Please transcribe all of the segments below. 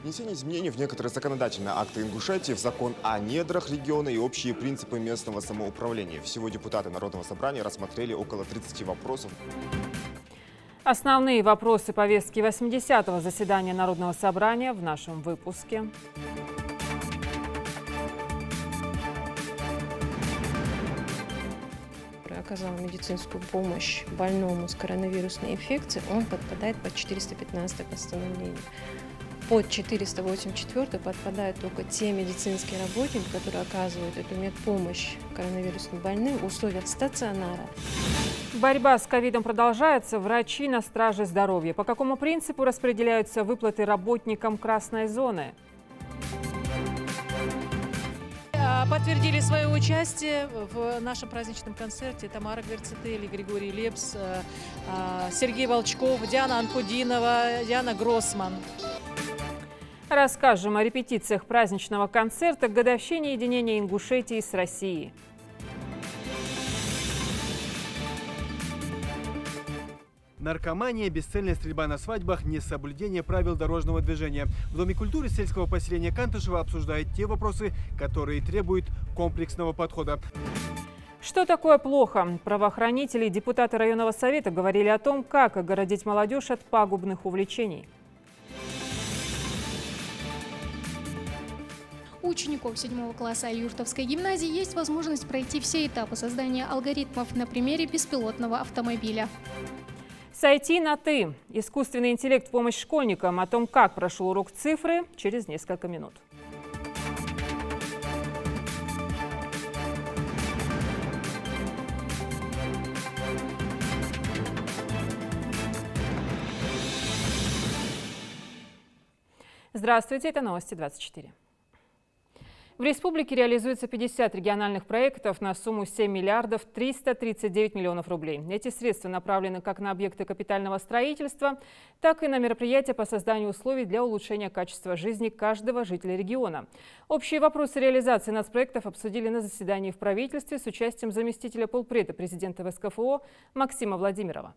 внесение изменений в некоторые законодательные акты Ингушетии, в закон о недрах региона и общие принципы местного самоуправления. Всего депутаты Народного собрания рассмотрели около 30 вопросов. Основные вопросы повестки 80-го заседания Народного собрания в нашем выпуске. Оказал медицинскую помощь больному с коронавирусной инфекцией, он подпадает под 415 постановление. Под 484 подпадают только те медицинские работники, которые оказывают эту медпомощь коронавирусным больным в условиях стационара. Борьба с ковидом продолжается. Врачи на страже здоровья. По какому принципу распределяются выплаты работникам красной зоны? Подтвердили свое участие в нашем праздничном концерте Тамара Гверцетели, Григорий Лепс, Сергей Волчков, Диана Анкудинова, Диана Гроссман. Расскажем о репетициях праздничного концерта к годовщине единения Ингушетии с Россией. Наркомания, бесцельная стрельба на свадьбах, несоблюдение правил дорожного движения. В Доме культуры сельского поселения Кантышева обсуждают те вопросы, которые требуют комплексного подхода. Что такое плохо? Правоохранители и депутаты районного совета говорили о том, как огородить молодежь от пагубных увлечений. У учеников 7 класса Юртовской гимназии есть возможность пройти все этапы создания алгоритмов на примере беспилотного автомобиля. Сойти на «ты». Искусственный интеллект в помощь школьникам. О том, как прошел урок цифры, через несколько минут. Здравствуйте, это новости 24. В республике реализуется 50 региональных проектов на сумму 7 миллиардов 339 миллионов рублей. Эти средства направлены как на объекты капитального строительства, так и на мероприятия по созданию условий для улучшения качества жизни каждого жителя региона. Общие вопросы реализации нацпроектов обсудили на заседании в правительстве с участием заместителя полпреда президента ВСКФО Максима Владимирова.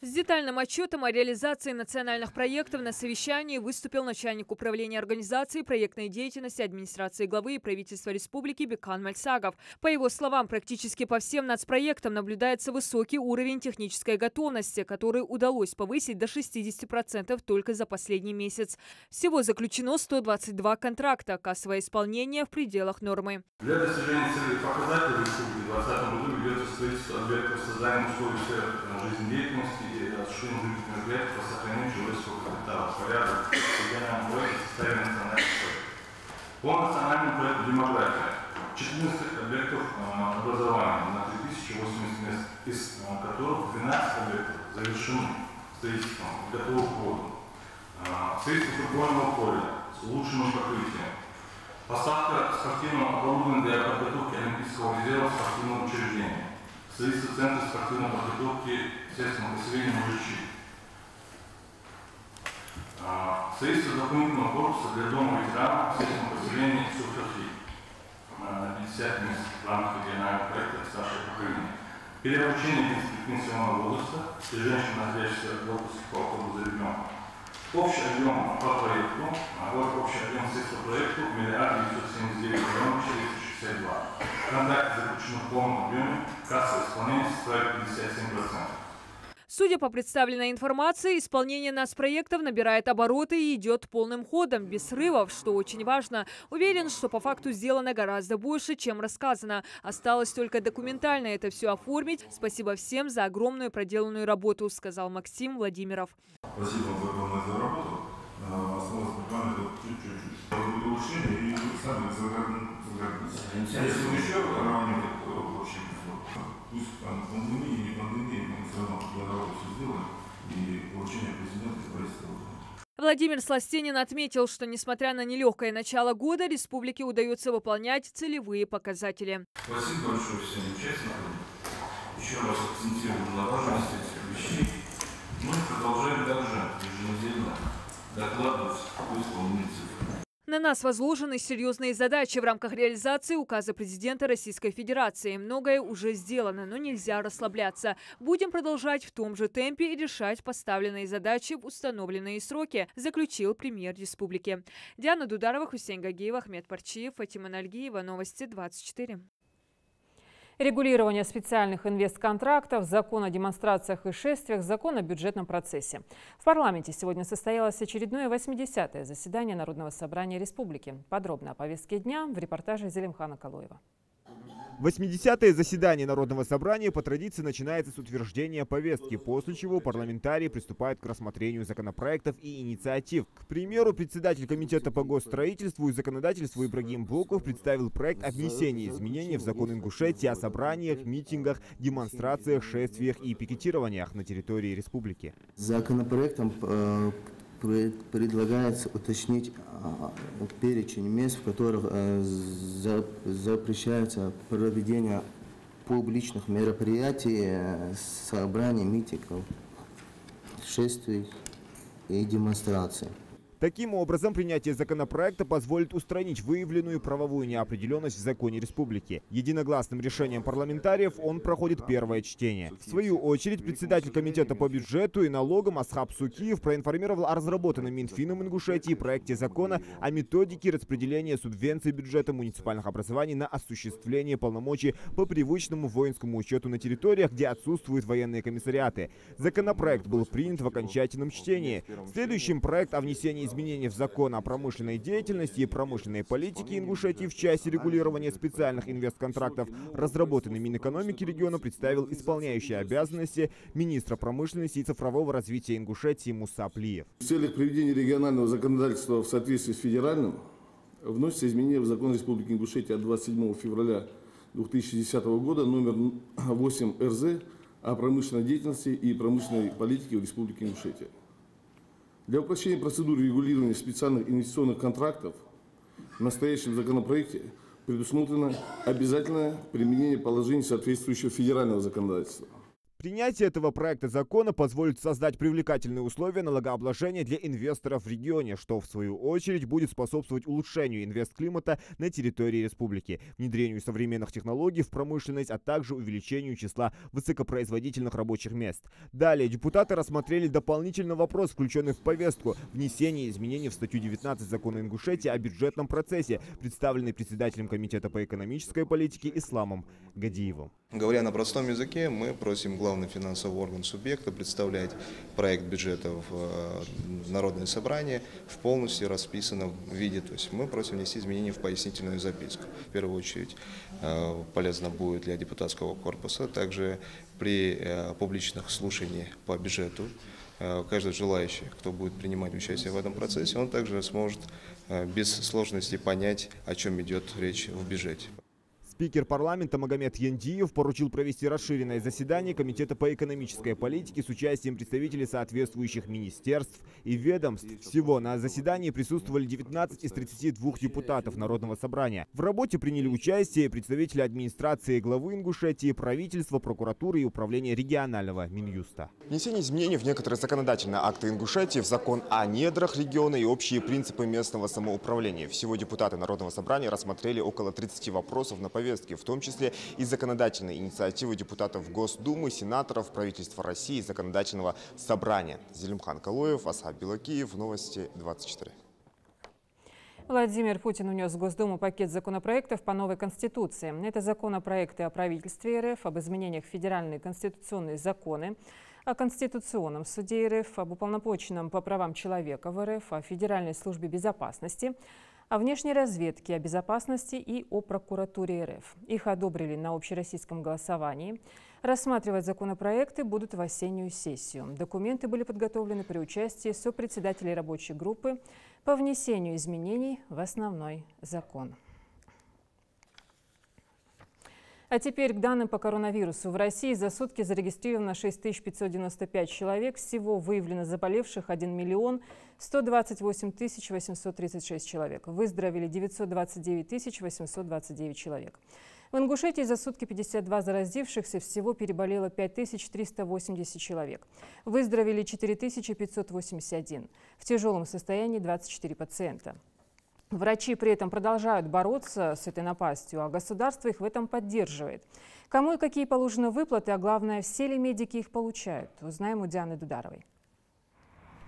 С детальным отчетом о реализации национальных проектов на совещании выступил начальник управления организации проектной деятельности администрации главы и правительства республики Бекан Мальсагов. По его словам, практически по всем нацпроектам наблюдается высокий уровень технической готовности, который удалось повысить до 60% только за последний месяц. Всего заключено 122 контракта, кассовое исполнение в пределах нормы. Для достижения целей показателей в республике в 2020 году ведется строительство объектов создания условий жизнедеятельности и осуществления мероприятий по сохранению человеческого капитала, порядок, регионального проекта, составления национальных проектов. По национальному проекту «Демография» 14 объектов образования на 3080 мест, из которых 12 объектов завершены строительством, готовы к вводу. Строительство футбольного поля с улучшенным покрытием. Поставка спортивного оборудования для подготовки Олимпийского резерва в спортивном учреждении. Строительство центра спортивной подготовки сельского населения Мужичи. Строительство дополнительного корпуса для дома ветеранов сельского поселения Суферфи на 50 мест в рамках регионального проекта «Старшее поколение». Переобучение пенсионного возраста для женщин, находящихся в отпуске по уходу за ребенком. Общий объем по проекту, общий объем средств по проекту 1 979 462. Контракты заключены в полном объеме, кассовое исполнение составит 57%. Судя по представленной информации, исполнение нацпроектов набирает обороты и идет полным ходом, без срывов, что очень важно. Уверен, что по факту сделано гораздо больше, чем рассказано. Осталось только документально это все оформить. Спасибо всем за огромную проделанную работу, сказал Максим Владимиров. Спасибо вам огромное за работу. Осталось буквально чуть-чуть. Будет улучшение и сами загордитесь. Если вы еще равняете общем, пусть там пандемия, не пандемия, мы все равно для народа все сделаем, и получение президента и правительства. Владимир Сластенин отметил, что несмотря на нелегкое начало года, республике удается выполнять целевые показатели. Спасибо большое всем участникам. Еще раз акцентируем на важности этих вещей. Мы продолжаем также еженедельно докладывать по исполнению цифр. На нас возложены серьезные задачи в рамках реализации указа президента Российской Федерации. Многое уже сделано, но нельзя расслабляться. Будем продолжать в том же темпе и решать поставленные задачи в установленные сроки, заключил премьер республики. Диана Дударова, Хусейн Гагиев, Ахмед Парчиев, Фатима Нальгиева. Новости 24. Регулирование специальных инвестконтрактов, закон о демонстрациях и шествиях, закон о бюджетном процессе. В парламенте сегодня состоялось очередное 80-е заседание Народного собрания республики. Подробно о повестке дня в репортаже Зелимхана Калоева. 80-е заседание Народного собрания по традиции начинается с утверждения повестки, после чего парламентарии приступают к рассмотрению законопроектов и инициатив. К примеру, председатель комитета по госстроительству и законодательству Ибрагим Боков представил проект о внесении изменений в закон Ингушетии о собраниях, митингах, демонстрациях, шествиях и пикетированиях на территории республики. Законопроектом предлагается уточнить перечень мест, в которых запрещается проведение публичных мероприятий, собраний, митингов, шествий и демонстраций. Таким образом, принятие законопроекта позволит устранить выявленную правовую неопределенность в законе республики. Единогласным решением парламентариев он проходит первое чтение. В свою очередь, председатель комитета по бюджету и налогам Асхаб Сукиев проинформировал о разработанном Минфином Ингушетии проекте закона о методике распределения субвенций бюджета муниципальных образований на осуществление полномочий по привычному воинскому учету на территориях, где отсутствуют военные комиссариаты. Законопроект был принят в окончательном чтении. Следующим проект о внесении изменений в закон о промышленной деятельности и промышленной политике Ингушетии в части регулирования специальных инвестконтрактов, разработанный Минэкономики региона, представил исполняющий обязанности министра промышленности и цифрового развития Ингушетии Муса Плиев. В целях приведения регионального законодательства в соответствии с федеральным вносятся изменения в закон Республики Ингушетия от 27 февраля 2010 года номер 8 РЗ о промышленной деятельности и промышленной политике в Республике Ингушетия. Для упрощения процедуры регулирования специальных инвестиционных контрактов в настоящем законопроекте предусмотрено обязательное применение положений соответствующего федерального законодательства. Принятие этого проекта закона позволит создать привлекательные условия налогообложения для инвесторов в регионе, что в свою очередь будет способствовать улучшению инвестклимата на территории республики, внедрению современных технологий в промышленность, а также увеличению числа высокопроизводительных рабочих мест. Далее депутаты рассмотрели дополнительный вопрос, включенный в повестку – внесение изменений в статью 19 закона Ингушетии о бюджетном процессе, представленный председателем комитета по экономической политике Исламом Гадиевым. Говоря на простом языке, мы просим главный финансовый орган субъекта представлять проект бюджета в Народное собрание в полностью расписанном виде. То есть мы просим внести изменения в пояснительную записку. В первую очередь полезно будет для депутатского корпуса. Также при публичных слушаниях по бюджету каждый желающий, кто будет принимать участие в этом процессе, он также сможет без сложности понять, о чем идет речь в бюджете. Спикер парламента Магомед Яндиев поручил провести расширенное заседание Комитета по экономической политике с участием представителей соответствующих министерств и ведомств. Всего на заседании присутствовали 19 из 32 депутатов Народного собрания. В работе приняли участие представители администрации главы Ингушетии, правительства, прокуратуры и управления регионального Минюста. Внесение изменений в некоторые законодательные акты Ингушетии, в закон о недрах региона и общие принципы местного самоуправления. Всего депутаты Народного собрания рассмотрели около 30 вопросов на повестке, в том числе и законодательные инициативы депутатов Госдумы, сенаторов, правительства России и законодательного собрания. Зелимхан Калоев, Асхаб Билакиев, Новости 24. Владимир Путин внес в Госдуму пакет законопроектов по новой Конституции. Это законопроекты о правительстве РФ, об изменениях в федеральные конституционные законы, о Конституционном суде РФ, об уполномоченном по правам человека в РФ, о Федеральной службе безопасности, о внешней разведке, о безопасности и о прокуратуре РФ. Их одобрили на общероссийском голосовании. Рассматривать законопроекты будут в осеннюю сессию. Документы были подготовлены при участии сопредседателей рабочей группы по внесению изменений в основной закон. А теперь к данным по коронавирусу. В России за сутки зарегистрировано 6595 человек. Всего выявлено заболевших 1 128 836 человек. Выздоровели 929 829 человек. В Ингушетии за сутки 52 заразившихся, всего переболело 5380 человек. Выздоровели 4581. В тяжелом состоянии 24 пациента. Врачи при этом продолжают бороться с этой напастью, а государство их в этом поддерживает. Кому и какие положены выплаты, а главное, все ли медики их получают, узнаем у Дианы Дударовой.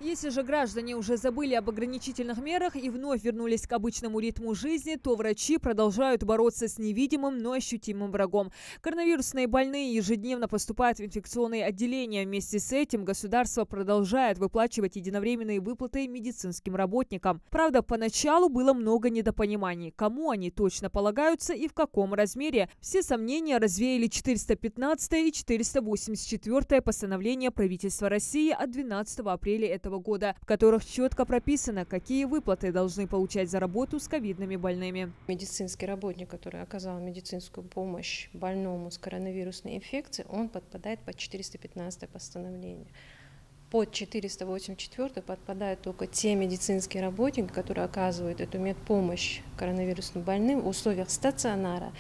Если же граждане уже забыли об ограничительных мерах и вновь вернулись к обычному ритму жизни, то врачи продолжают бороться с невидимым, но ощутимым врагом. Коронавирусные больные ежедневно поступают в инфекционные отделения. Вместе с этим государство продолжает выплачивать единовременные выплаты медицинским работникам. Правда, поначалу было много недопониманий, кому они точно полагаются и в каком размере. Все сомнения развеяли 415 и 484 постановления правительства России от 12 апреля этого года, в которых четко прописано, какие выплаты должны получать за работу с ковидными больными. Медицинский работник, который оказал медицинскую помощь больному с коронавирусной инфекцией, он подпадает под 415 постановление. Под 484 подпадают только те медицинские работники, которые оказывают эту медпомощь коронавирусным больным в условиях стационара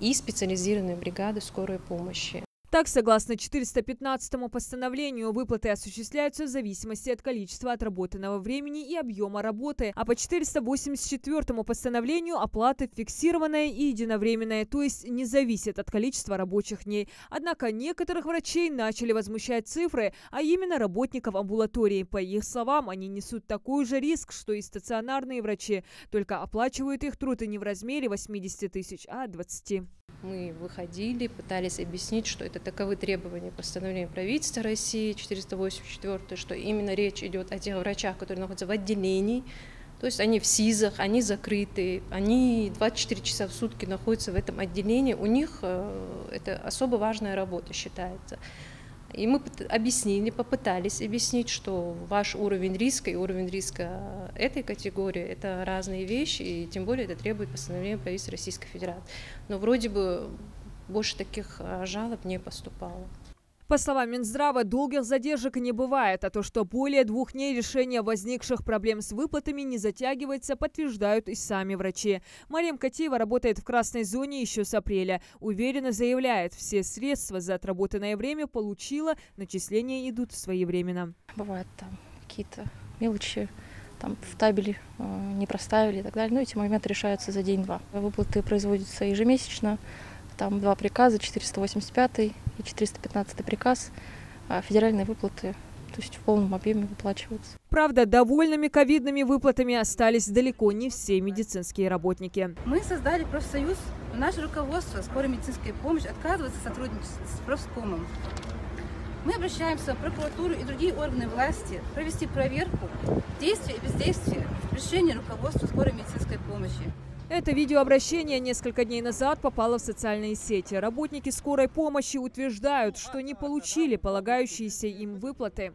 и специализированной бригады скорой помощи. Так, согласно 415 постановлению, выплаты осуществляются в зависимости от количества отработанного времени и объема работы, а по 484 постановлению оплата фиксированная и единовременная, то есть не зависит от количества рабочих дней. Однако некоторых врачей начали возмущать цифры, а именно работников амбулатории. По их словам, они несут такой же риск, что и стационарные врачи, только оплачивают их труд и не в размере 80 тысяч, а 20. Мы выходили, пытались объяснить, что это таковы требования постановления правительства России 484, что именно речь идет о тех врачах, которые находятся в отделении, то есть они в СИЗах, они закрыты, они 24 часа в сутки находятся в этом отделении, у них это особо важная работа считается. И мы попытались объяснить, что ваш уровень риска и уровень риска этой категории – это разные вещи, и тем более это требует постановления правительства Российской Федерации. Но вроде бы больше таких жалоб не поступало. По словам Минздрава, долгих задержек не бывает, а то, что более 2 дней решения возникших проблем с выплатами не затягивается, подтверждают и сами врачи. Мария Котеева работает в красной зоне еще с апреля. Уверенно заявляет, все средства за отработанное время получила, начисления идут своевременно. Бывают там какие-то мелочи, там в табеле не проставили и так далее, но эти моменты решаются за день-два. Выплаты производятся ежемесячно. Там 2 приказа, 485 и 415 приказ, а федеральные выплаты, то есть в полном объеме выплачиваются. Правда, довольными ковидными выплатами остались далеко не все медицинские работники. Мы создали профсоюз, наше руководство скорой медицинской помощи отказывается сотрудничать с профскомом. Мы обращаемся в прокуратуру и другие органы власти провести проверку действия и бездействия в решении руководства скорой медицинской помощи. Это видеообращение несколько дней назад попало в социальные сети. Работники скорой помощи утверждают, что не получили полагающиеся им выплаты.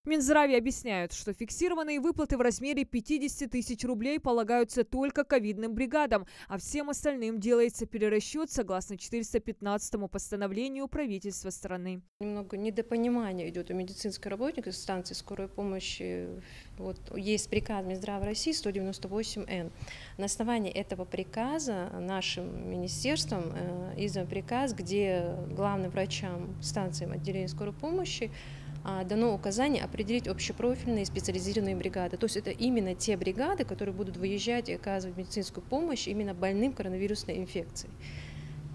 В Минздраве объясняют, что фиксированные выплаты в размере 50 тысяч рублей полагаются только ковидным бригадам, а всем остальным делается перерасчет согласно 415 постановлению правительства страны. Немного недопонимания идет у медицинских работников станции скорой помощи. Вот есть приказ Минздрава России 198Н. На основании этого приказа нашим министерством издан приказ, где главным врачам станциям отделения скорой помощи дано указание определить общепрофильные специализированные бригады. То есть это именно те бригады, которые будут выезжать и оказывать медицинскую помощь именно больным коронавирусной инфекцией.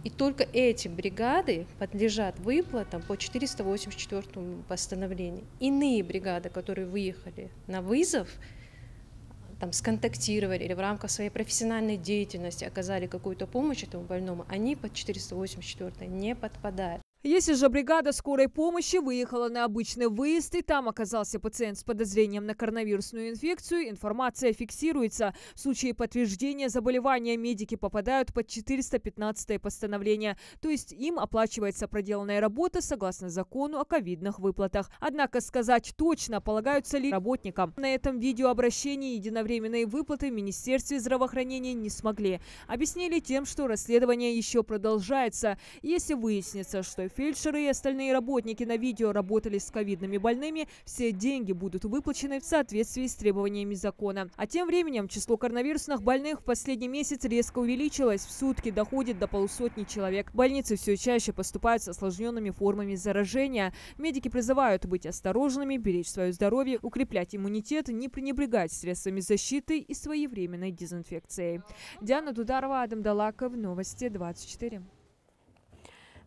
И только эти бригады подлежат выплатам по 484 постановлению. Иные бригады, которые выехали на вызов, там, сконтактировали или в рамках своей профессиональной деятельности оказали какую-то помощь этому больному, они под 484 не подпадают. Если же бригада скорой помощи выехала на обычный выезд и там оказался пациент с подозрением на коронавирусную инфекцию, информация фиксируется. В случае подтверждения заболевания медики попадают под 415 постановление, то есть им оплачивается проделанная работа согласно закону о ковидных выплатах. Однако сказать точно, полагаются ли работникам. На этом видеообращении единовременные выплаты в Министерстве здравоохранения не смогли. Объяснили тем, что расследование еще продолжается. Если выяснится, что фельдшеры и остальные работники на видео работали с ковидными больными, все деньги будут выплачены в соответствии с требованиями закона. А тем временем число коронавирусных больных в последний месяц резко увеличилось. В сутки доходит до полусотни человек. В больницы все чаще поступают с осложненными формами заражения. Медики призывают быть осторожными, беречь свое здоровье, укреплять иммунитет, не пренебрегать средствами защиты и своевременной дезинфекцией. Диана Дударова, Адам Далаков, Новости 24.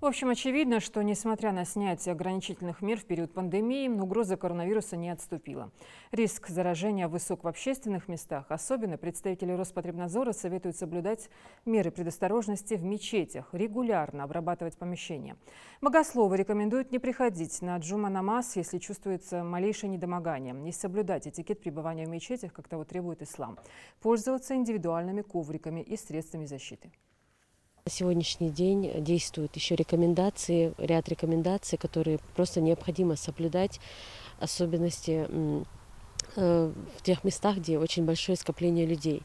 В общем, очевидно, что, несмотря на снятие ограничительных мер в период пандемии, угроза коронавируса не отступила. Риск заражения высок в общественных местах. Особенно представители Роспотребнадзора советуют соблюдать меры предосторожности в мечетях, регулярно обрабатывать помещения. Богословы рекомендуют не приходить на джума-намаз, если чувствуется малейшее недомогание, и соблюдать этикет пребывания в мечетях, как того требует ислам. Пользоваться индивидуальными ковриками и средствами защиты. На сегодняшний день действуют еще рекомендации, ряд рекомендаций, которые просто необходимо соблюдать, особенности в тех местах, где очень большое скопление людей.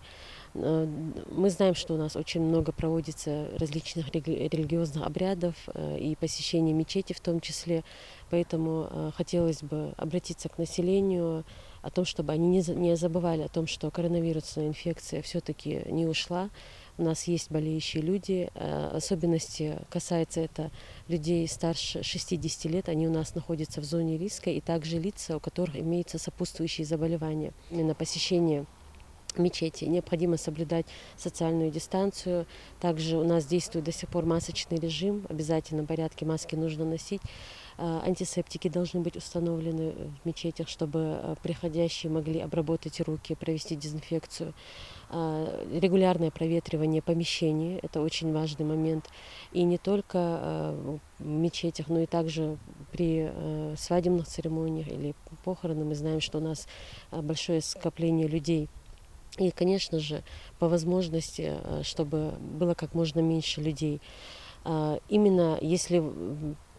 Мы знаем, что у нас очень много проводится различных религиозных обрядов и посещения мечети в том числе, поэтому хотелось бы обратиться к населению о том, чтобы они не забывали о том, что коронавирусная инфекция все-таки не ушла. У нас есть болеющие люди, особенности касается это людей старше 60 лет, они у нас находятся в зоне риска, и также лица, у которых имеются сопутствующие заболевания. Именно посещение мечети необходимо соблюдать социальную дистанцию. Также у нас действует до сих пор масочный режим, в обязательном порядке маски нужно носить. Антисептики должны быть установлены в мечетях, чтобы приходящие могли обработать руки, провести дезинфекцию. Регулярное проветривание помещений – это очень важный момент. И не только в мечетях, но и также при свадебных церемониях или похоронах. Мы знаем, что у нас большое скопление людей. И, конечно же, по возможности, чтобы было как можно меньше людей. Именно если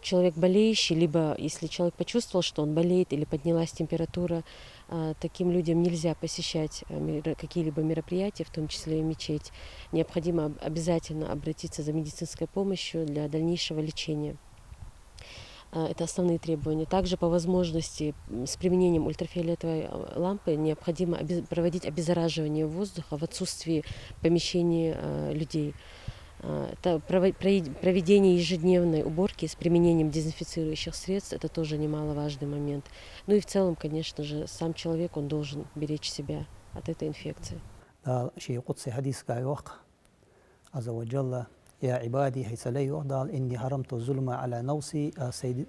человек болеющий, либо если человек почувствовал, что он болеет или поднялась температура, таким людям нельзя посещать какие-либо мероприятия, в том числе и мечеть. Необходимо обязательно обратиться за медицинской помощью для дальнейшего лечения. Это основные требования. Также по возможности с применением ультрафиолетовой лампы необходимо проводить обеззараживание воздуха в отсутствии помещения людей. Это проведение ежедневной уборки с применением дезинфицирующих средств – это тоже немаловажный момент. Ну и в целом, конечно же, сам человек, он должен беречь себя от этой инфекции. يا عبادي حيث لا يعضل إني حرمت الظلم على نفسي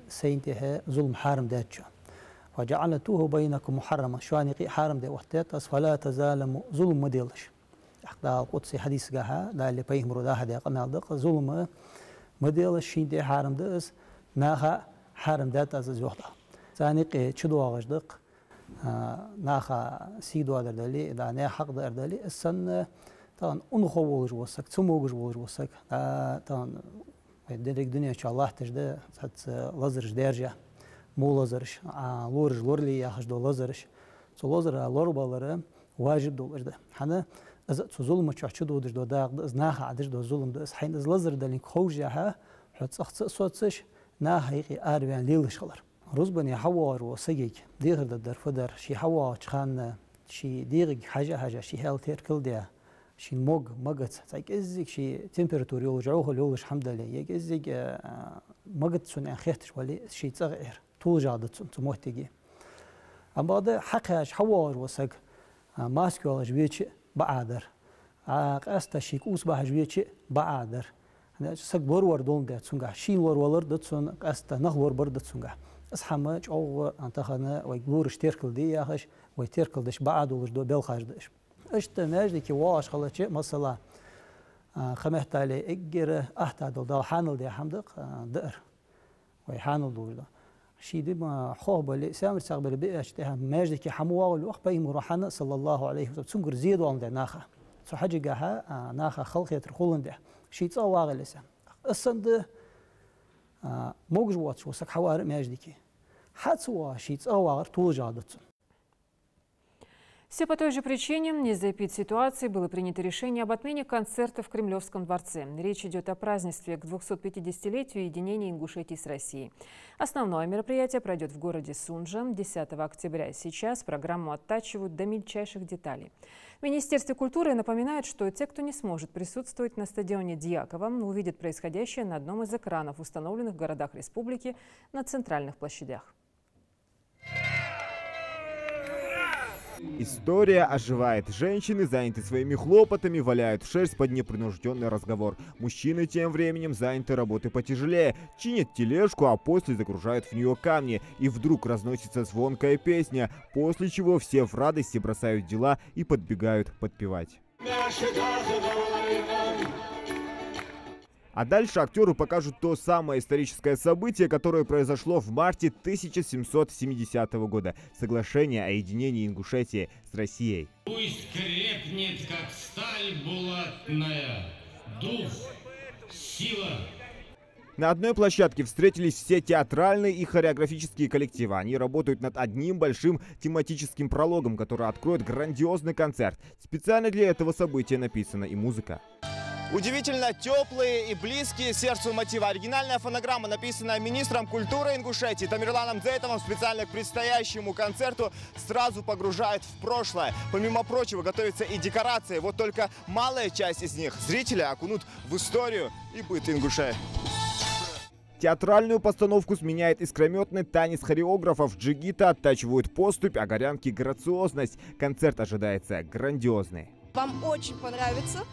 سينتهى ظلم حارم داتشا وجعلته بينكم محرما شوانقي حارم ده وقتات فلا تزالم ظلم مديلش أخدا القدسي حديث جاها لا اللي بيهم ردا هذا قناع دق ظلم مديلش شين ده حارم داس ناخا حارم دات از زوحدا ثاني شدوا غجدق ناخا سيدوا دردلي دا نه حق دردلي السن طبعا أنخوّج وسك ثموج وسك طبعا الدنيا إن شاء الله تجد حتى لزرش درجة مو لزرش لورج لورلي يا خشدو لزرش لزر لوربالر واجب دول ده حنا إذا ظلم تشدو دجدو داغ إذا ناخ عدجدو ظلم ده حين إذا لزر دلين خوجها حتى أخت صوتش ناخ هيقي أربعين ليلش خلر رزبني حوار وسيج دير در فدر شي حوار خان شي ديرج حاجة شي هال تيركل ده شي موج مجت زيك إزيك شي تمبراتور يولجعوه يولج حمد لله يك إزيك مجت سنة خيرتش ولا شي صغير طول جادت سن تموتيجي أما هذا حقاش حوار وسق ماسكو جبيتش بعادر قاستا شيك أوس باج بيتش بعادر أنا سق ورور دون ده سنجح شين ورور ده سن قاستا نخور برد سنجح أصحمج أو أنتخنا ويقولش تيركل دي يا خش ويتيركل دش بعد ولش دو بالخاش دش اشت نجدي كي واش خلتش مثلا خمحت على اجر احتاد دال حانل دي حمدق دقر ويحانل دول شي دي ما خوب اللي سامر سقبل بي اشتها مجدي كي حموا والوقت بي مرحنا صلى الله عليه وسلم سنجر زيد وان ده ناخه سو حاجه جاها ناخه خلق يترخولن ده شي تصواغ لسان السند موج واتش وسك حوار مجدي كي حتى شي تصواغ طول جادت Все по той же причине, из-за эпидситуации было принято решение об отмене концерта в Кремлевском дворце. Речь идет о празднестве к 250-летию единения Ингушетии с Россией. Основное мероприятие пройдет в городе Сунжа 10 октября. Сейчас программу оттачивают до мельчайших деталей. В Министерстве культуры напоминают, что те, кто не сможет присутствовать на стадионе Дьяково, увидят происходящее на одном из экранов, установленных в городах республики на центральных площадях. История оживает. Женщины, заняты своими хлопотами, валяют шерсть под непринужденный разговор. Мужчины тем временем заняты работой потяжелее. Чинят тележку, а после загружают в нее камни. И вдруг разносится звонкая песня, после чего все в радости бросают дела и подбегают подпевать. А дальше актеру покажут то самое историческое событие, которое произошло в марте 1770 года. Соглашение о единении Ингушетии с Россией. Пусть крепнет, как сталь булатная, дух, сила. На одной площадке встретились все театральные и хореографические коллективы. Они работают над одним большим тематическим прологом, который откроет грандиозный концерт. Специально для этого события написана и музыка. Удивительно теплые и близкие сердцу мотивы. Оригинальная фонограмма, написанная министром культуры Ингушетии Тамерланом Дзейтовым, специально к предстоящему концерту, сразу погружает в прошлое. Помимо прочего, готовятся и декорации. Вот только малая часть из них зрители окунут в историю и быт ингушей. Театральную постановку сменяет искрометный танец хореографов. Джигита оттачивают поступь, а горянки — грациозность. Концерт ожидается грандиозный. Вам очень понравится.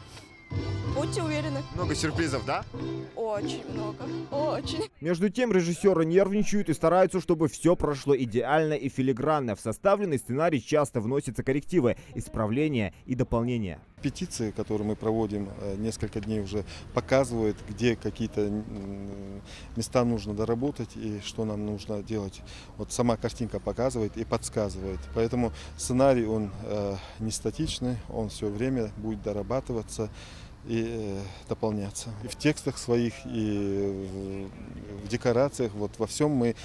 Будьте уверены. Много сюрпризов, да? Очень много. Очень. Между тем режиссеры нервничают и стараются, чтобы все прошло идеально и филигранно. В составленный сценарий часто вносятся коррективы, исправления и дополнения. Петиции, которые мы проводим несколько дней уже, показывают, где какие-то места нужно доработать и что нам нужно делать. Вот сама картинка показывает и подсказывает. Поэтому сценарий, он не статичный, он все время будет дорабатываться и дополняться. И в текстах своих, и в декорациях, вот во всем мы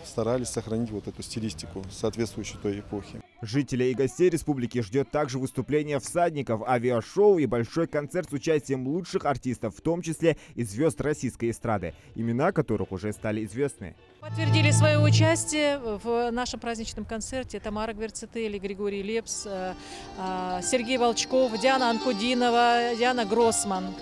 старались сохранить вот эту стилистику, соответствующую той эпохе. Жителей и гостей республики ждет также выступление всадников, авиашоу и большой концерт с участием лучших артистов, в том числе и звезд российской эстрады, имена которых уже стали известны. Подтвердили свое участие в нашем праздничном концерте Тамара Гверцетели, Григорий Лепс, Сергей Волчков, Диана Анкудинова, Диана Гроссман.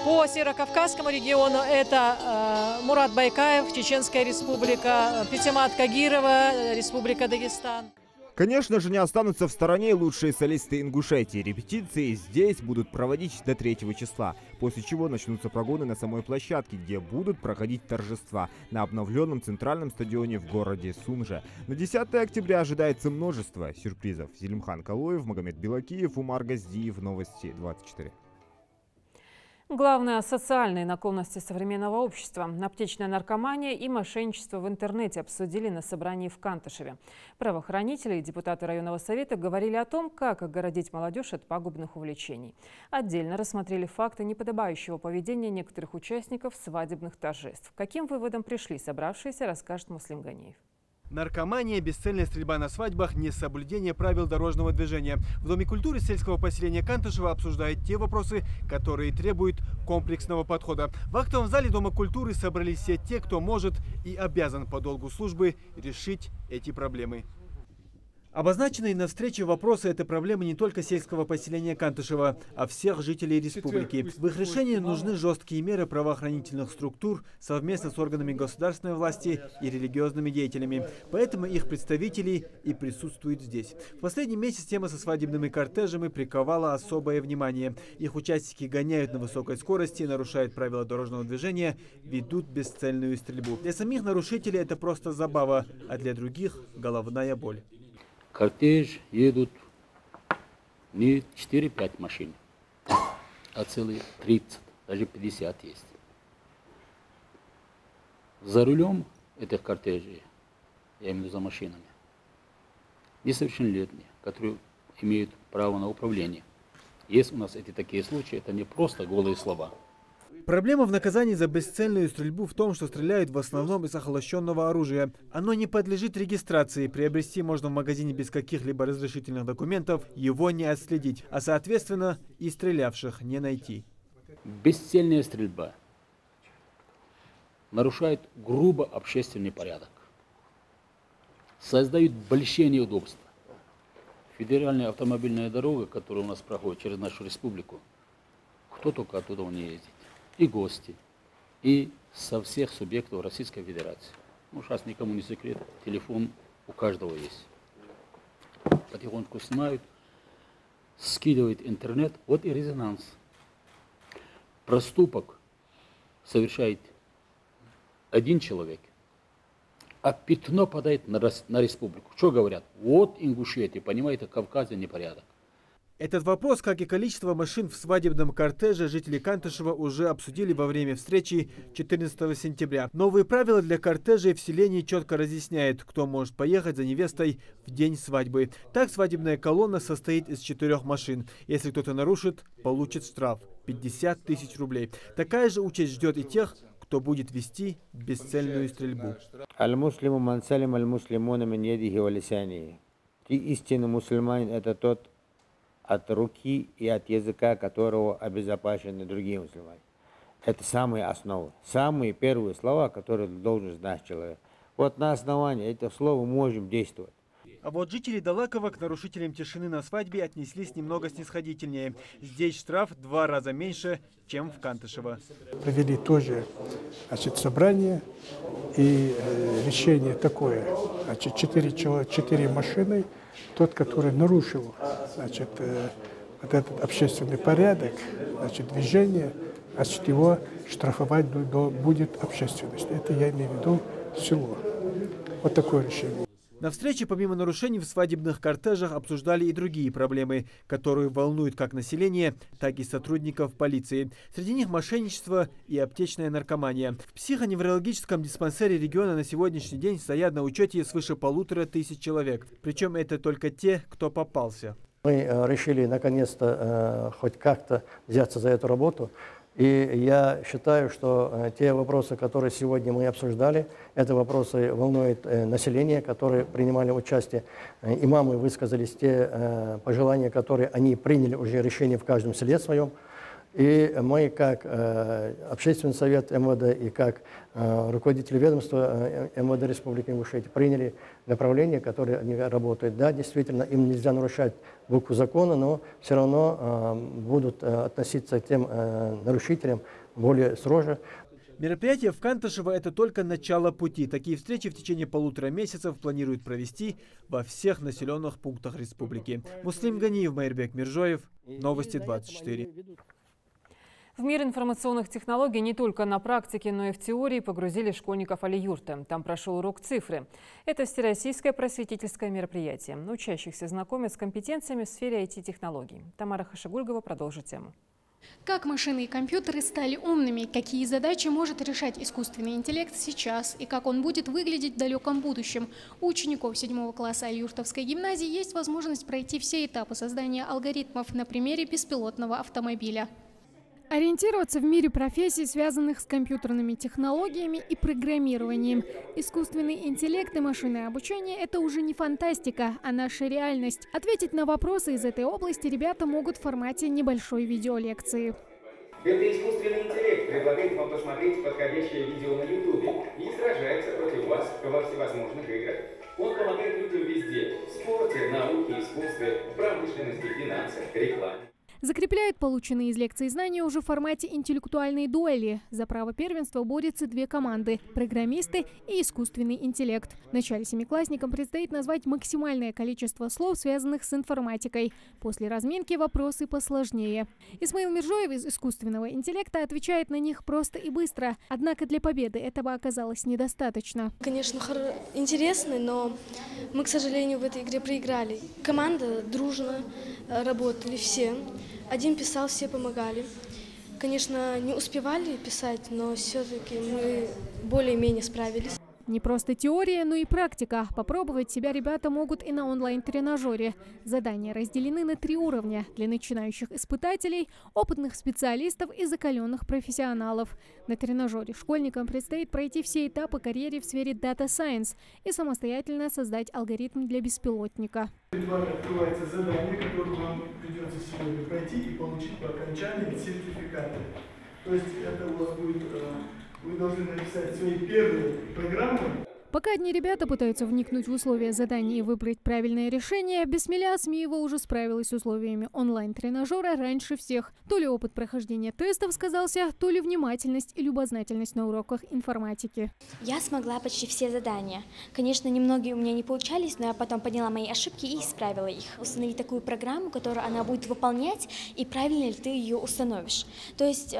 По Северокавказскому региону это Мурат Байкаев, Чеченская республика, Петимат Кагирова, Республика Дагестан. Конечно же, не останутся в стороне лучшие солисты Ингушетии. Репетиции здесь будут проводить до 3 числа, после чего начнутся прогоны на самой площадке, где будут проходить торжества на обновленном центральном стадионе в городе Сунжа. На 10 октября ожидается множество сюрпризов. Зелимхан Калоев, Магомед Белакиев, Умар Газдиев, Новости 24. Главное – социальные наклонности современного общества. Аптечная наркомания и мошенничество в интернете обсудили на собрании в Кантышеве. Правоохранители и депутаты районного совета говорили о том, как огородить молодежь от пагубных увлечений. Отдельно рассмотрели факты неподобающего поведения некоторых участников свадебных торжеств. Каким выводом пришли собравшиеся, расскажет Муслим Ганиев. Наркомания, бесцельная стрельба на свадьбах, несоблюдение правил дорожного движения. В Доме культуры сельского поселения Кантышева обсуждают те вопросы, которые требуют комплексного подхода. В актовом зале Дома культуры собрались все те, кто может и обязан по долгу службы решить эти проблемы. Обозначенные на встрече вопросы – это проблемы не только сельского поселения Кантышева, а всех жителей республики. В их решении нужны жесткие меры правоохранительных структур совместно с органами государственной власти и религиозными деятелями. Поэтому их представители и присутствуют здесь. В последний месяц тема со свадебными кортежами приковала особое внимание. Их участники гоняют на высокой скорости, нарушают правила дорожного движения, ведут бесцельную стрельбу. Для самих нарушителей это просто забава, а для других – головная боль. Кортеж едут не 4-5 машин, а целые 30, даже 50 есть. За рулем этих кортежей, я имею в виду за машинами, несовершеннолетние, которые имеют право на управление. Есть у нас эти такие случаи, это не просто голые слова. Проблема в наказании за бесцельную стрельбу в том, что стреляют в основном из охлащенного оружия. Оно не подлежит регистрации, приобрести можно в магазине без каких-либо разрешительных документов, его не отследить, а соответственно и стрелявших не найти. Бесцельная стрельба нарушает грубо общественный порядок, создают большие неудобства. Федеральная автомобильная дорога, которая у нас проходит через нашу республику, кто только оттуда не ездит. И гости, и со всех субъектов Российской Федерации. Ну, сейчас никому не секрет, телефон у каждого есть. Потихоньку снимают, скидывают интернет, вот и резонанс. Проступок совершает один человек, а пятно падает на республику. Что говорят? Вот Ингушетия, понимаете, Кавказе непорядок. Этот вопрос, как и количество машин в свадебном кортеже, жители Кантышева уже обсудили во время встречи 14 сентября. Новые правила для кортежей в селении четко разъясняют, кто может поехать за невестой в день свадьбы. Так, свадебная колонна состоит из 4 машин. Если кто-то нарушит, получит штраф 50 тысяч рублей. Такая же участь ждет и тех, кто будет вести бесцельную стрельбу. Истинный мусульманин — это тот, от руки и от языка которого обезопасены другие мусульмане. Это самые основы, самые первые слова, которые должен знать человек. Вот на основании этих слов мы можем действовать. А вот жители Далакова к нарушителям тишины на свадьбе отнеслись немного снисходительнее. Здесь штраф в 2 раза меньше, чем в Кантышево. Провели тоже собрание, и решение такое. 4 машины. Тот, который нарушил вот этот общественный порядок, движение, его штрафовать будет общественность. Это я имею в виду село. Вот такое решение. На встрече помимо нарушений в свадебных кортежах обсуждали и другие проблемы, которые волнуют как население, так и сотрудников полиции. Среди них мошенничество и аптечная наркомания. В психоневрологическом диспансере региона на сегодняшний день стоят на учете свыше 1500 человек. Причем это только те, кто попался. Мы решили наконец-то хоть как-то взяться за эту работу. И я считаю, что те вопросы, которые сегодня мы обсуждали, это вопросы волнуют население, которые принимали участие. Имамы высказались те пожелания, которые они приняли уже решение в каждом селе своем. И мы, как общественный совет МВД и как руководители ведомства МВД Республики Ингушетия приняли направления, которые они работают. Да, действительно, им нельзя нарушать букву закона, но все равно будут относиться к тем нарушителям более строже. Мероприятие в Кантышево – это только начало пути. Такие встречи в течение 1,5 месяцев планируют провести во всех населенных пунктах республики. Муслим Ганиев, Майрбек Миржоев, Новости 24. В мир информационных технологий не только на практике, но и в теории погрузили школьников Али-Юрта. Там прошел урок цифры. Это всероссийское просветительское мероприятие. Учащихся знакомят с компетенциями в сфере IT-технологий. Тамара Хашигульгова продолжит тему. Как машины и компьютеры стали умными, какие задачи может решать искусственный интеллект сейчас и как он будет выглядеть в далеком будущем. У учеников 7 класса Али-Юртовской гимназии есть возможность пройти все этапы создания алгоритмов на примере беспилотного автомобиля. Ориентироваться в мире профессий, связанных с компьютерными технологиями и программированием. Искусственный интеллект и машинное обучение – это уже не фантастика, а наша реальность. Ответить на вопросы из этой области ребята могут в формате небольшой видеолекции. Это искусственный интеллект предлагает вам посмотреть подходящее видео на YouTube и сражается против вас во всевозможных играх. Он помогает людям везде – в спорте, науке, искусстве, в промышленности, финансах, рекламе. Закрепляют полученные из лекций знания уже в формате интеллектуальной дуэли. За право первенства борются 2 команды – программисты и искусственный интеллект. В начале семиклассникам предстоит назвать максимальное количество слов, связанных с информатикой. После разминки вопросы посложнее. Исмаил Миржоев из искусственного интеллекта отвечает на них просто и быстро. Однако для победы этого оказалось недостаточно. Конечно, интересно, но мы, к сожалению, в этой игре проиграли. Команда дружно работали все. Один писал, все помогали. Конечно, не успевали писать, но все-таки мы более-менее справились. Не просто теория, но и практика. Попробовать себя ребята могут и на онлайн-тренажере. Задания разделены на 3 уровня – для начинающих испытателей, опытных специалистов и закаленных профессионалов. На тренажере школьникам предстоит пройти все этапы карьеры в сфере Data Science и самостоятельно создать алгоритм для беспилотника. Перед вами открывается задание, которое вам придется сегодня пройти и получить по окончании сертификаты. То есть это у вас будет, вы должны написать свои первые программы. Пока одни ребята пытаются вникнуть в условия задания и выбрать правильное решение, Бисмилля Асмиева уже справилась с условиями онлайн-тренажера раньше всех. То ли опыт прохождения тестов сказался, то ли внимательность и любознательность на уроках информатики. Я смогла почти все задания. Конечно, немногие у меня не получались, но я потом поняла мои ошибки и исправила их. Установить такую программу, которую она будет выполнять, и правильно ли ты ее установишь. То есть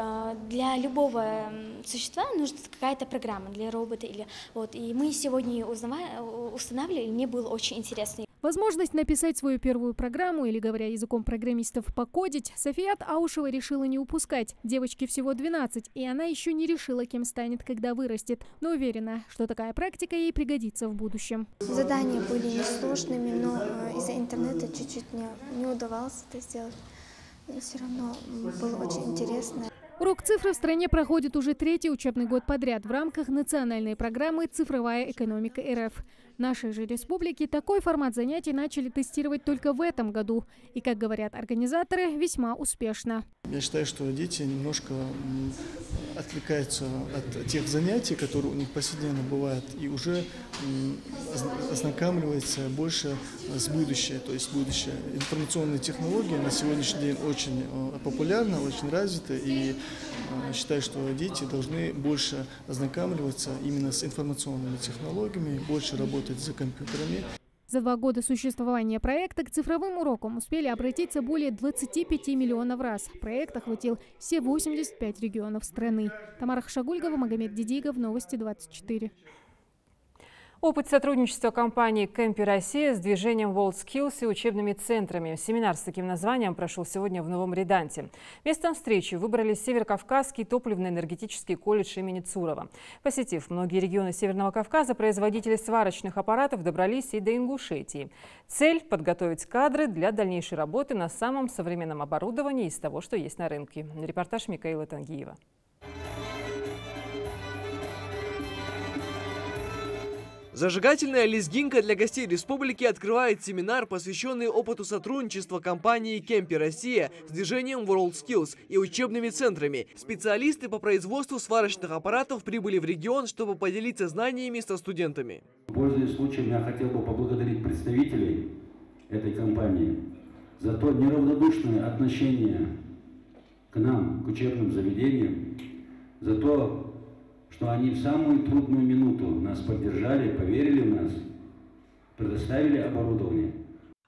для любого существа нужна какая-то программа, для робота. И мы сегодня устанавливали, и мне было очень интересно. Возможность написать свою первую программу, или, говоря языком программистов, покодить, Софият Аушева решила не упускать. Девочке всего 12, и она еще не решила, кем станет, когда вырастет. Но уверена, что такая практика ей пригодится в будущем. Задания были несложными, но из-за интернета чуть-чуть не удавалось это сделать. И все равно было очень интересно. Урок цифры в стране проходит уже 3-й учебный год подряд в рамках национальной программы «Цифровая экономика РФ». В нашей же республике такой формат занятий начали тестировать только в этом году. И, как говорят организаторы, весьма успешно. Я считаю, что дети немножко отвлекаются от тех занятий, которые у них повседневно бывают, и уже ознакомливаются больше с будущим. То есть будущее. Информационные технологии на сегодняшний день очень популярны, очень развиты, и считаю, что дети должны больше ознакомливаться именно с информационными технологиями, больше работать за компьютерами. За 2 года существования проекта к цифровым урокам успели обратиться более 25 миллионов раз. Проект охватил все 85 регионов страны. Тамара Хашагульгова, Магомед Дидигов, Новости 24. Опыт сотрудничества компании Кемпи Россия с движением WorldSkills и учебными центрами. Семинар с таким названием прошел сегодня в Новом Реданте. Местом встречи выбрали Северокавказский топливно-энергетический колледж имени Цурова. Посетив многие регионы Северного Кавказа, производители сварочных аппаратов добрались и до Ингушетии. Цель – подготовить кадры для дальнейшей работы на самом современном оборудовании из того, что есть на рынке. Репортаж Микаила Тангиева. Зажигательная лезгинка для гостей республики открывает семинар, посвященный опыту сотрудничества компании Кемпи Россия с движением WorldSkills и учебными центрами. Специалисты по производству сварочных аппаратов прибыли в регион, чтобы поделиться знаниями со студентами. Пользуясь случаем, я хотел бы поблагодарить представителей этой компании за то неравнодушное отношение к нам, к учебным заведениям, за то, что они в самую трудную минуту нас поддержали, поверили в нас, предоставили оборудование.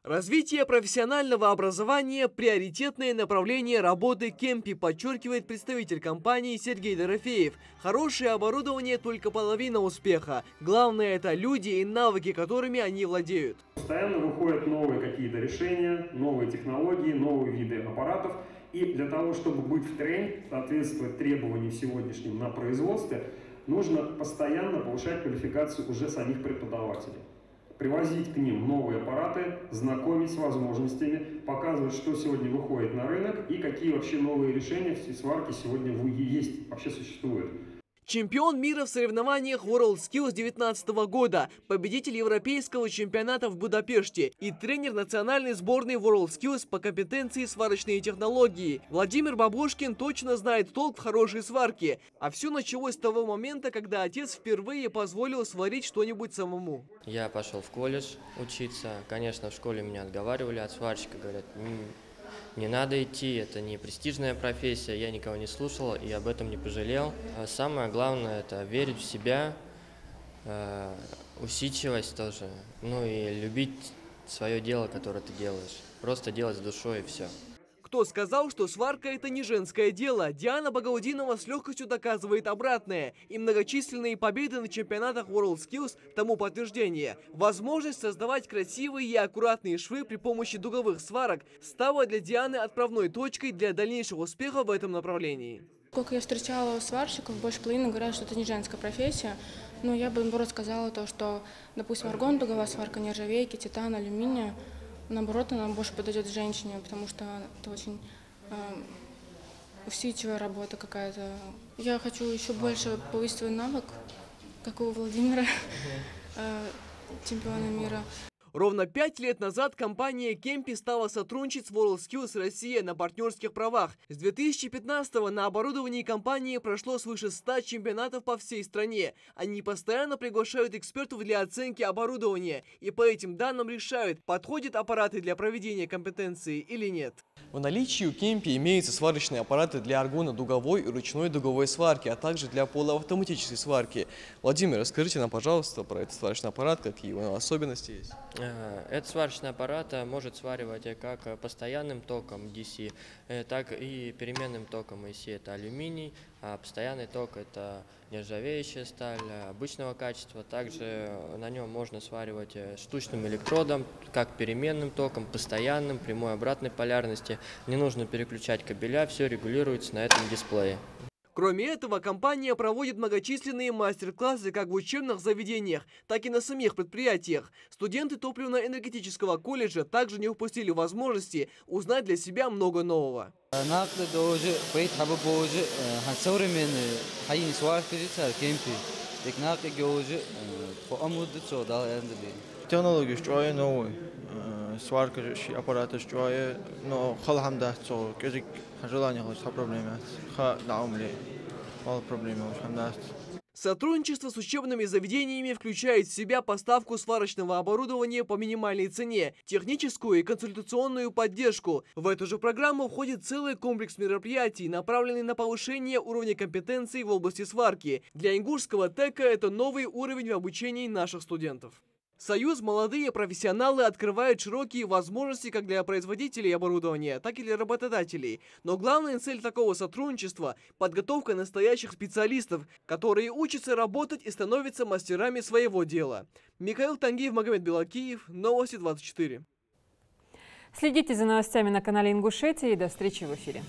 Развитие профессионального образования – приоритетное направление работы Кемпи, подчеркивает представитель компании Сергей Дорофеев. Хорошее оборудование – только половина успеха. Главное – это люди и навыки, которыми они владеют. Постоянно выходят новые какие-то решения, новые технологии, новые виды аппаратов. И для того, чтобы быть в тренде, соответствовать требованиям сегодняшним на производстве, нужно постоянно повышать квалификацию уже самих преподавателей. Привозить к ним новые аппараты, знакомить с возможностями, показывать, что сегодня выходит на рынок и какие вообще новые решения в сварке сегодня есть, вообще существуют. Чемпион мира в соревнованиях WorldSkills 2019 года, победитель европейского чемпионата в Будапеште и тренер национальной сборной WorldSkills по компетенции сварочные технологии. Владимир Бабушкин точно знает толк в хорошей сварке. А все началось с того момента, когда отец впервые позволил сварить что-нибудь самому. Я пошел в колледж учиться. Конечно, в школе меня отговаривали от сварщика, говорят, не надо идти, это не престижная профессия, я никого не слушал и об этом не пожалел. А самое главное – это верить в себя, усидчивость тоже, ну и любить свое дело, которое ты делаешь. Просто делать с душой и все. Кто сказал, что сварка – это не женское дело? Диана Багаудинова с легкостью доказывает обратное. И многочисленные победы на чемпионатах WorldSkills тому подтверждение. Возможность создавать красивые и аккуратные швы при помощи дуговых сварок стала для Дианы отправной точкой для дальнейшего успеха в этом направлении. Сколько я встречала сварщиков, больше половины говорят, что это не женская профессия. Но я бы, наоборот, сказала то, что, допустим, аргон, дуговая сварка, нержавейки, титан, алюминия, наоборот, она больше подойдет женщине, потому что это очень усидчивая работа какая-то. Я хочу еще больше повысить свой навык, как у Владимира, чемпиона мира. Ровно 5 лет назад компания Кемпи стала сотрудничать с WorldSkills Россия на партнерских правах. С 2015-го на оборудовании компании прошло свыше 100 чемпионатов по всей стране. Они постоянно приглашают экспертов для оценки оборудования и по этим данным решают, подходят аппараты для проведения компетенции или нет. В наличии у Кемпи имеются сварочные аппараты для аргонно-дуговой и ручной дуговой сварки, а также для полуавтоматической сварки. Владимир, расскажите нам, пожалуйста, про этот сварочный аппарат, какие его особенности есть. Этот сварочный аппарат может сваривать как постоянным током DC, так и переменным током AC. Это алюминий, а постоянный ток – это нержавеющая сталь обычного качества. Также на нем можно сваривать штучным электродом, как переменным током, постоянным, прямой обратной полярности. Не нужно переключать кабеля, все регулируется на этом дисплее. Кроме этого, компания проводит многочисленные мастер-классы как в учебных заведениях, так и на самих предприятиях. Студенты топливно-энергетического колледжа также не упустили возможности узнать для себя много нового. Технологии новые, сварка аппарата строя, но халхамда то кезик желание хоть проблемы, наумли, мало проблем хамда. Сотрудничество с учебными заведениями включает в себя поставку сварочного оборудования по минимальной цене, техническую и консультационную поддержку. В эту же программу входит целый комплекс мероприятий, направленный на повышение уровня компетенций в области сварки. Для ингушского ТЭКа это новый уровень в обучении наших студентов. Союз «Молодые профессионалы» открывает широкие возможности как для производителей оборудования, так и для работодателей. Но главная цель такого сотрудничества – подготовка настоящих специалистов, которые учатся работать и становятся мастерами своего дела. Михаил Тангиев, Магомед Белакиев, Новости 24. Следите за новостями на канале Ингушетии и до встречи в эфире.